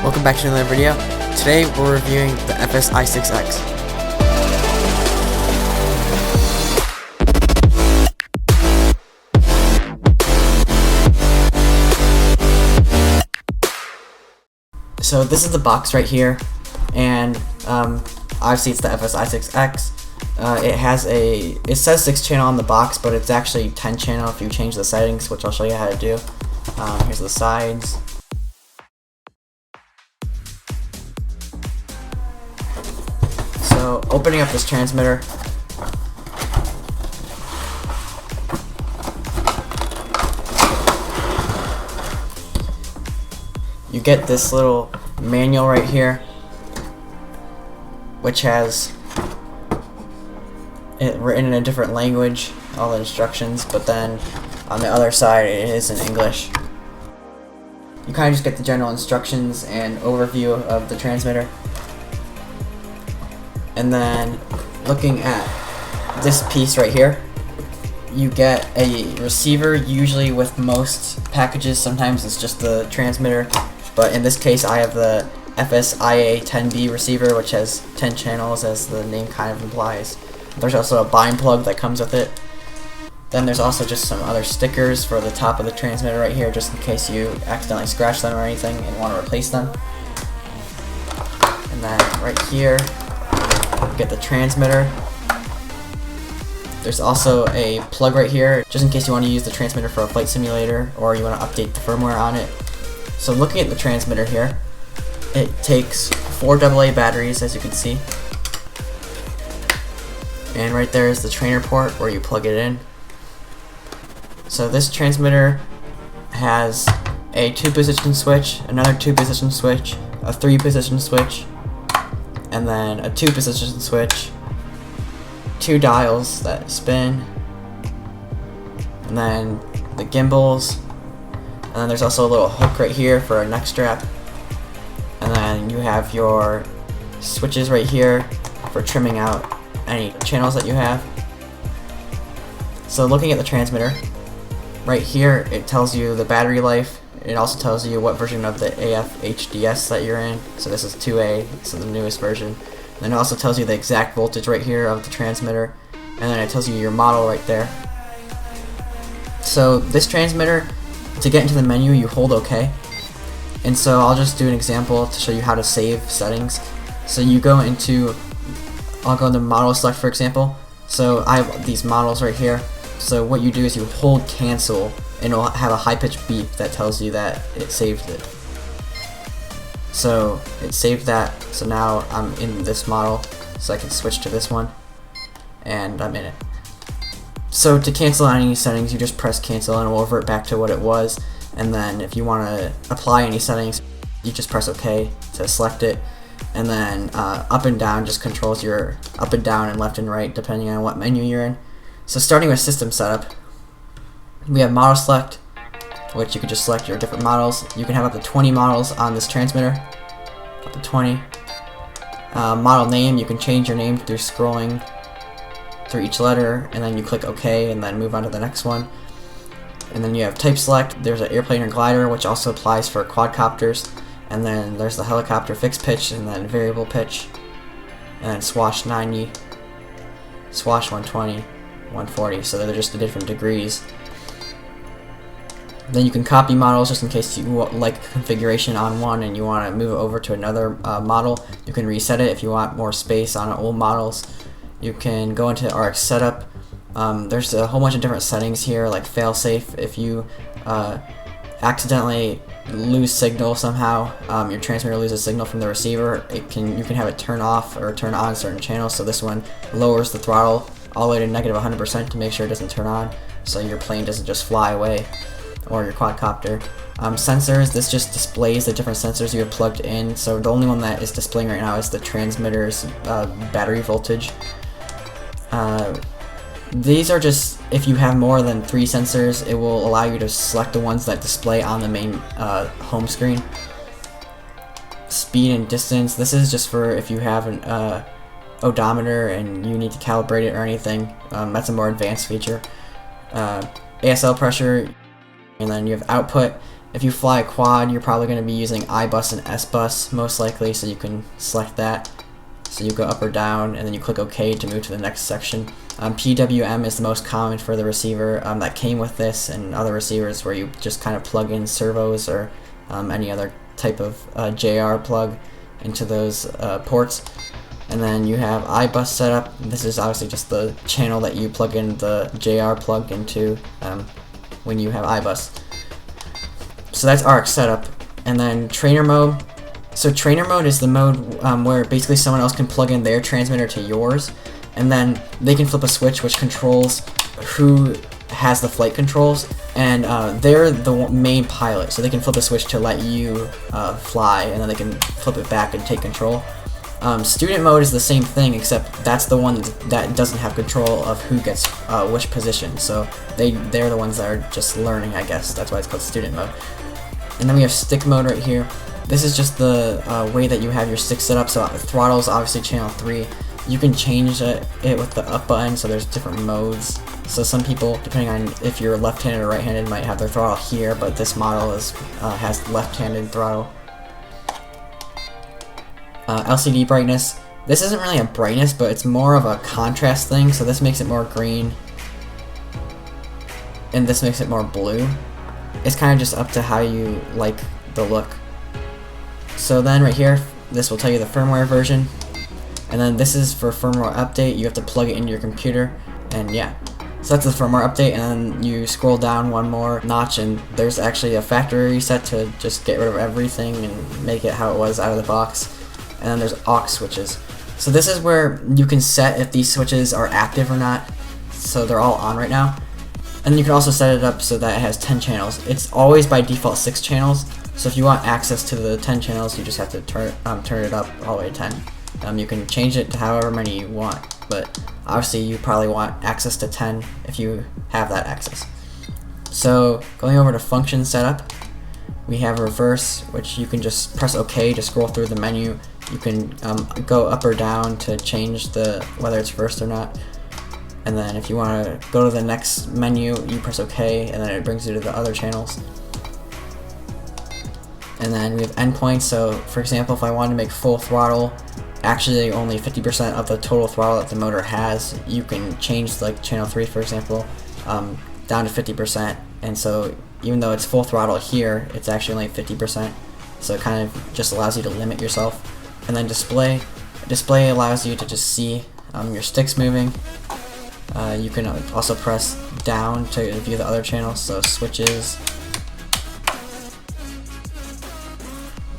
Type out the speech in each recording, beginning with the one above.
Welcome back to another video. Today we're reviewing the FS-i6X. So this is the box right here, and obviously it's the FS-i6X. It says 6 channel on the box, but it's actually 10 channel if you change the settings, which I'll show you how to do. Here's the sides. So opening up this transmitter, you get this little manual right here, which has it written in a different language, all the instructions, but then on the other side it is in English. You kind of just get the general instructions and overview of the transmitter. And then looking at this piece right here, you get a receiver. Usually with most packages, sometimes it's just the transmitter, but in this case I have the FS-IA-10B receiver, which has 10 channels as the name kind of implies. There's also a bind plug that comes with it. Then there's also just some other stickers for the top of the transmitter right here, just in case you accidentally scratch them or anything and want to replace them. And then right here, get the transmitter. There's also a plug right here, just in case you want to use the transmitter for a flight simulator or you want to update the firmware on it. So looking at the transmitter here, it takes 4 AA batteries, as you can see. And right there is the trainer port where you plug it in. So this transmitter has a 2-position switch, another 2-position switch, a 3-position switch, and then a 2-position switch, 2 dials that spin, and then the gimbals, and then there's also a little hook right here for a neck strap, and then you have your switches right here for trimming out any channels that you have. So looking at the transmitter, right here it tells you the battery life. It also tells you what version of the AFHDS that you're in. So this is 2A, so the newest version. And then it also tells you the exact voltage right here of the transmitter. And then it tells you your model right there. So this transmitter, to get into the menu, you hold OK. And so I'll just do an example to show you how to save settings. So you go into, I'll go into model select, for example. So I have these models right here. So what you do is you hold cancel, and it'll have a high-pitched beep that tells you that it saved it. So it saved that, so now I'm in this model, so I can switch to this one, and I'm in it. So to cancel any settings, you just press cancel and it will revert back to what it was, and then if you want to apply any settings, you just press OK to select it, and then up and down just controls your up and down and left and right depending on what menu you're in. So starting with system setup, we have model select, which you can just select your different models. You can have up to 20 models on this transmitter, up to 20. Model name, you can change your name through scrolling through each letter, and then you click OK and then move on to the next one. And then you have type select. There's an airplane or glider, which also applies for quadcopters. And then there's the helicopter fixed pitch, and then variable pitch, and then swash 90, swash 120, 140, so they're just the different degrees. Then you can copy models just in case you like configuration on one and you want to move it over to another model. You can reset it if you want more space on old models. You can go into RX setup. There's a whole bunch of different settings here, like failsafe. If you accidentally lose signal somehow, your transmitter loses signal from the receiver, you can have it turn off or turn on certain channels. So this one lowers the throttle all the way to negative 100% to make sure it doesn't turn on, so your plane doesn't just fly away, or your quadcopter. Sensors, this just displays the different sensors you have plugged in. So the only one that is displaying right now is the transmitter's battery voltage. These are just, if you have more than 3 sensors, it will allow you to select the ones that display on the main home screen. Speed and distance, this is just for if you have an odometer and you need to calibrate it or anything. That's a more advanced feature. ASL pressure, and then you have output, If you fly a quad, you're probably going to be using I bus and S bus most likely, so you can select that. So you go up or down, and then you click OK to move to the next section. PWM is the most common for the receiver that came with this and other receivers, where you just kind of plug in servos or any other type of JR plug into those ports. And then you have iBus setup. This is obviously just the channel that you plug in the JR plug into when you have iBus. So that's ARC setup. And then trainer mode. So trainer mode is the mode where basically someone else can plug in their transmitter to yours, and then they can flip a switch which controls who has the flight controls, and they're the main pilot, so they can flip a switch to let you fly, and then they can flip it back and take control. Student mode is the same thing, except that's the one that doesn't have control of who gets which position, so they're the ones that are just learning, I guess. That's why it's called student mode. And then we have stick mode right here. This is just the way that you have your stick set up. So throttle is obviously channel 3. You can change it with the up button, so there's different modes. So some people, depending on if you're left-handed or right-handed, might have their throttle here, but this model has left-handed throttle. LCD brightness. This isn't really a brightness, but it's more of a contrast thing, so this makes it more green, and this makes it more blue. It's kind of just up to how you like the look. So then right here, this will tell you the firmware version, and then this is for firmware update. You have to plug it into your computer, and yeah. So that's the firmware update, and then you scroll down one more notch, and there's actually a factory reset to just get rid of everything and make it how it was out of the box. And then there's Aux Switches. So this is where you can set if these switches are active or not. So they're all on right now. And you can also set it up so that it has 10 channels. It's always by default 6 channels. So if you want access to the 10 channels, you just have to turn it up all the way to 10. You can change it to however many you want, but obviously you probably want access to 10 if you have that access. So going over to function setup, we have reverse, which you can just press OK to scroll through the menu. You can go up or down to change whether it's reversed or not. And then if you want to go to the next menu, you press OK, and then it brings you to the other channels. And then we have endpoints. So for example, if I wanted to make full throttle, actually only 50% of the total throttle that the motor has, you can change, like channel 3 for example, down to 50%. And so even though it's full throttle here, it's actually only 50%. So it kind of just allows you to limit yourself. And then display allows you to just see your sticks moving. You can also press down to view the other channels, so switches.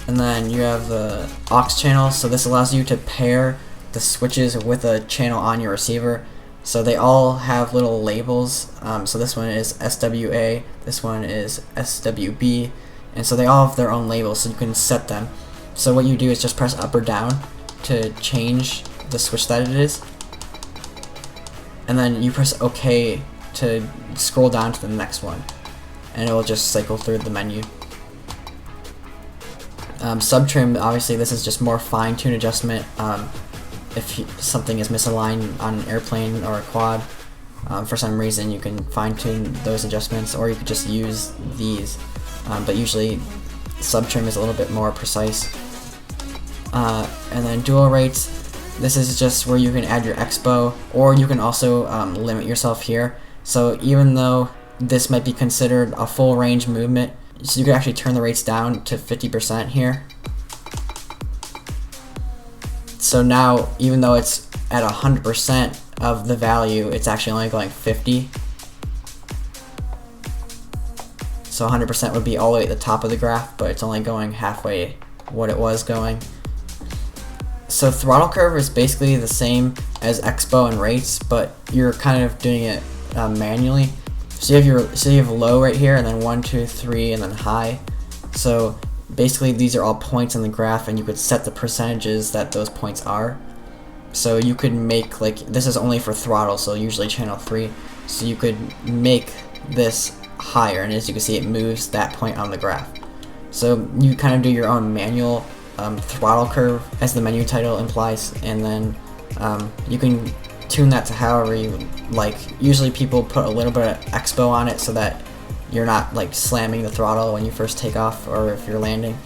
And then you have the aux channel, so this allows you to pair the switches with a channel on your receiver. So they all have little labels. So this one is SWA, this one is SWB, and so they all have their own labels, so you can set them. So what you do is just press up or down to change the switch that it is, and then you press OK to scroll down to the next one, and it will just cycle through the menu. Subtrim, obviously this is just more fine-tune adjustment. If something is misaligned on an airplane or a quad, for some reason you can fine-tune those adjustments, or you could just use these, but usually subtrim is a little bit more precise. And then dual rates, this is just where you can add your Expo, or you can also limit yourself here. So even though this might be considered a full range movement, so you can actually turn the rates down to 50% here. So now, even though it's at 100% of the value, it's actually only going 50. So 100% would be all the way at the top of the graph, but it's only going halfway what it was going. So throttle curve is basically the same as Expo and rates, but you're kind of doing it manually. So you have low right here, and then 1, 2, 3, and then high. So basically these are all points on the graph, and you could set the percentages that those points are. So you could make, like, this is only for throttle, so usually channel 3. So you could make this higher, and as you can see, it moves that point on the graph. So you kind of do your own manual throttle curve, as the menu title implies, and then you can tune that to however you like. Usually people put a little bit of Expo on it so that you're not like slamming the throttle when you first take off or if you're landing.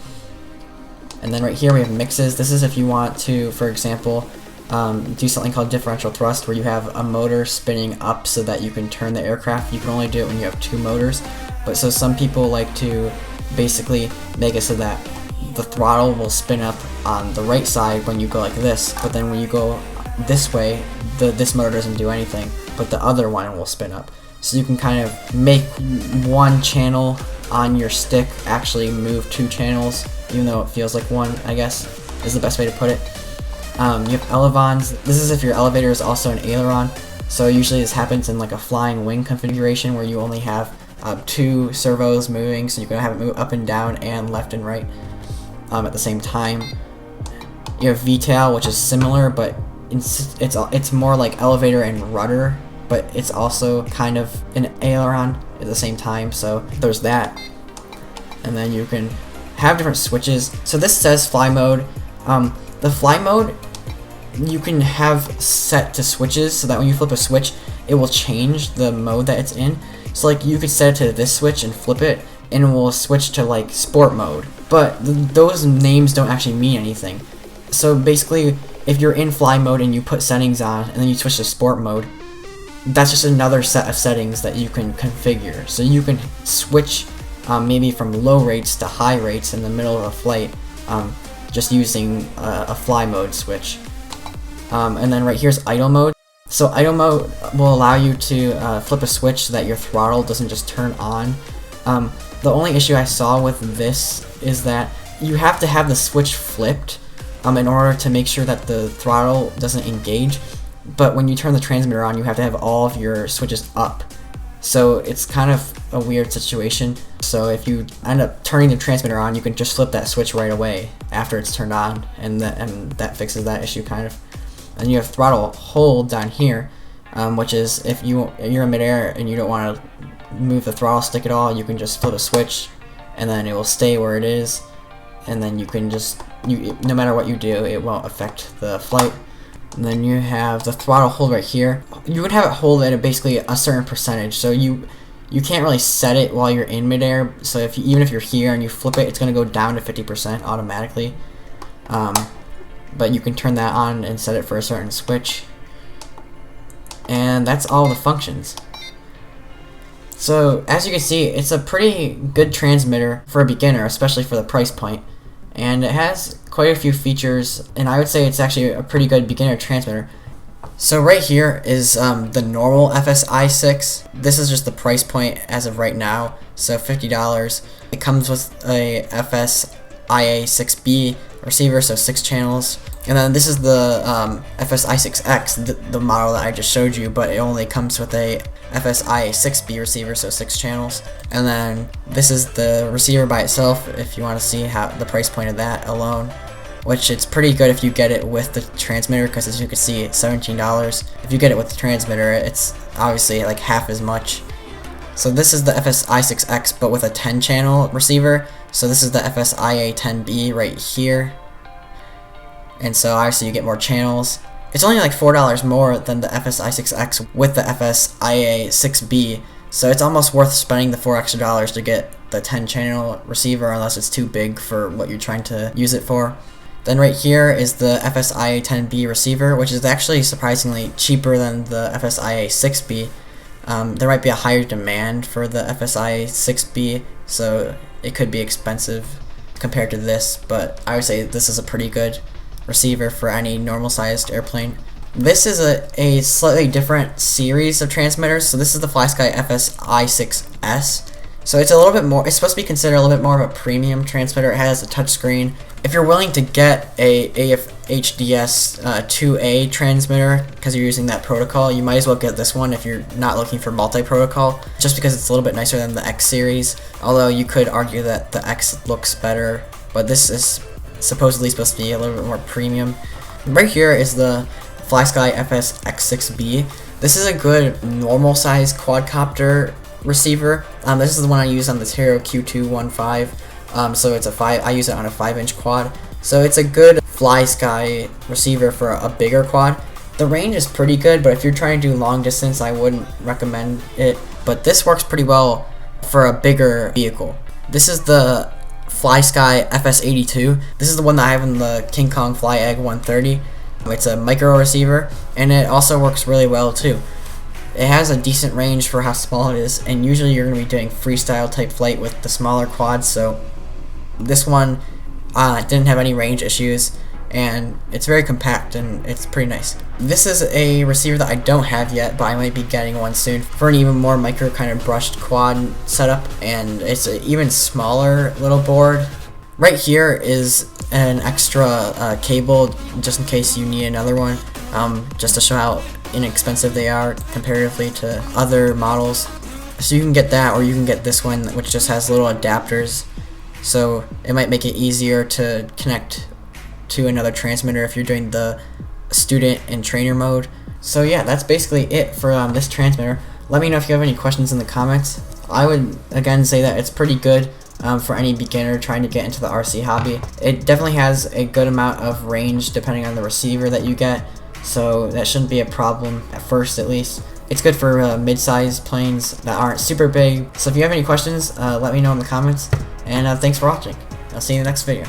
And then right here we have mixes. This is if you want to, for example, do something called differential thrust, where you have a motor spinning up so that you can turn the aircraft. You can only do it when you have 2 motors, but so some people like to basically make it so that the throttle will spin up on the right side when you go like this, but then when you go this way, this motor doesn't do anything, but the other one will spin up. So you can kind of make one channel on your stick actually move 2 channels, even though it feels like one, I guess, is the best way to put it. You have elevons. This is if your elevator is also an aileron. So usually this happens in like a flying wing configuration where you only have 2 servos moving, so you can have it move up and down and left and right at the same time. You have V-tail, which is similar, but it's more like elevator and rudder, but it's also kind of an aileron at the same time, so there's that. And then you can have different switches. So this says fly mode. The fly mode you can have set to switches so that when you flip a switch, it will change the mode that it's in. So like you could set it to this switch and flip it, and it will switch to like sport mode. But those names don't actually mean anything. So basically, if you're in fly mode and you put settings on and then you switch to sport mode, that's just another set of settings that you can configure. So you can switch maybe from low rates to high rates in the middle of a flight just using a fly mode switch. And then right here's idle mode. So idle mode will allow you to flip a switch so that your throttle doesn't just turn on. The only issue I saw with this is that you have to have the switch flipped in order to make sure that the throttle doesn't engage. But when you turn the transmitter on, you have to have all of your switches up. So it's kind of a weird situation. So if you end up turning the transmitter on, you can just flip that switch right away after it's turned on, and that fixes that issue kind of. And you have throttle hold down here, which is if you're in midair and you don't want to move the throttle stick at all, you can just flip a switch and then it will stay where it is, and then you can just, no matter what you do, it won't affect the flight. And then you have the throttle hold right here. You would have it hold at basically a certain percentage, so you can't really set it while you're in midair. So even if you're here and you flip it, it's going to go down to 50% automatically. But you can turn that on and set it for a certain switch. And that's all the functions. So as you can see, it's a pretty good transmitter for a beginner, especially for the price point. And it has quite a few features, and I would say it's actually a pretty good beginner transmitter. So right here is the normal FS-i6. This is just the price point as of right now, so $50. It comes with a FS-i6B receiver, so 6 channels. And then this is the FS-i6X, the model that I just showed you, but it only comes with a FS-i6B receiver, so 6 channels. And then this is the receiver by itself, if you want to see how the price point of that alone, which it's pretty good if you get it with the transmitter, because as you can see, it's $17. If you get it with the transmitter, it's obviously like half as much. So this is the FS-i6X, but with a 10 channel receiver. So this is the FS-i10B right here. And so obviously you get more channels. It's only like $4 more than the FS-i6X with the FS-i6B. So it's almost worth spending the $4 extra to get the 10 channel receiver, unless it's too big for what you're trying to use it for. Then right here is the FS-i10B receiver, which is actually surprisingly cheaper than the FS-i6B. There might be a higher demand for the FS-i6B, so it could be expensive compared to this, but I would say this is a pretty good receiver for any normal sized airplane. This is a slightly different series of transmitters. So this is the FlySky FS-i6S. So it's a little bit more, it's supposed to be considered a little bit more of a premium transmitter. It has a touchscreen. If you're willing to get a AFHDS 2A transmitter because you're using that protocol, you might as well get this one if you're not looking for multi-protocol, just because it's a little bit nicer than the X series. Although you could argue that the X looks better, but this is supposedly supposed to be a little bit more premium. Right here is the FlySky FS-X6B. This is a good normal size quadcopter receiver. This is the one I use on the Tero Q215. So it's I use it on a 5-inch quad. So it's a good FlySky receiver for a bigger quad. The range is pretty good, but if you're trying to do long distance, I wouldn't recommend it. But this works pretty well for a bigger vehicle. This is the FlySky FS-82. This is the one that I have in the King Kong Fly Egg 130. It's a micro receiver, and it also works really well too. It has a decent range for how small it is, and usually you're going to be doing freestyle type flight with the smaller quads, so this one didn't have any range issues, and it's very compact and it's pretty nice. This is a receiver that I don't have yet, but I might be getting one soon for an even more micro kind of brushed quad setup, and it's an even smaller little board. Right here is an extra cable just in case you need another one, just to show how inexpensive they are comparatively to other models. So you can get that, or you can get this one which just has little adapters, so it might make it easier to connect to another transmitter if you're doing the student and trainer mode. So yeah, that's basically it for this transmitter. Let me know if you have any questions in the comments. I would again say that it's pretty good for any beginner trying to get into the RC hobby. It definitely has a good amount of range depending on the receiver that you get, so that shouldn't be a problem at first at least. It's good for mid-sized planes that aren't super big. So if you have any questions, let me know in the comments, and thanks for watching. I'll see you in the next video.